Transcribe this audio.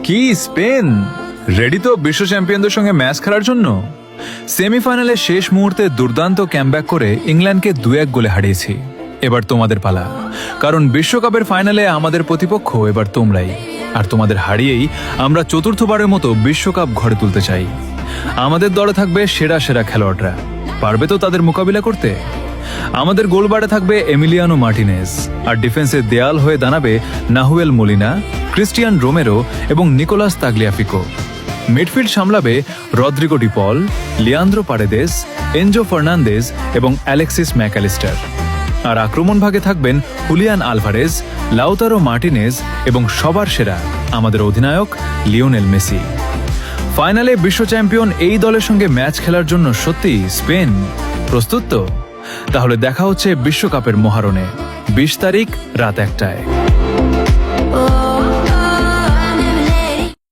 কি Spain ready তো বিশ্ব চ্যাম্পিয়নদের সঙ্গে ম্যাচ খেলার জন্য? সেমিফাইনালে শেষ মুহূর্তে দুর্দান্ত ক্যামব্যাক করে ইংল্যান্ডকে 2-1 গোলে হারিয়েছি। এবার তোমাদের পালা, কারণ বিশ্বকাপের ফাইনালে আমাদের প্রতিপক্ষ এবার তোমরাই। আর তোমাদের হারিয়েই আমরা চতুর্থবারের মতো বিশ্বকাপ ঘরে তুলতে চাই। আমাদের দলে থাকবে সেরা সেরা খেলোয়াড়রা, পারবে তো তাদের মোকাবিলা করতে? আমাদের গোলবারে থাকবে এমিলিয়ানো মার্টিনেজ, আর ডিফেন্সের দেয়াল হয়ে দাঁড়াবে নাহুয়েল মোলিনা, ক্রিস্টিয়ান রোমেরো এবং নিকোলাস তাগলিয়াফিকো। মিডফিল্ড সামলাবে Rodrigo De Paul, Leandro Paredes, Enzo Fernandez এবং অ্যালেক্সিস ম্যাকঅ্যালিস্টার। আর আক্রমণ ভাগে থাকবেন হুলিয়ান আলভারেজ, লাউতারো মার্টিনেজ এবং সবার সেরা আমাদের অধিনায়ক লিওনেল মেসি। ফাইনালে বিশ্ব চ্যাম্পিয়ন এই দলের সঙ্গে ম্যাচ খেলার জন্য সত্যি স্পেন প্রস্তুত তো? তাহলে দেখা হচ্ছে বিশ্বকাপের মহারণে 20 তারিখ রাত 1টায়।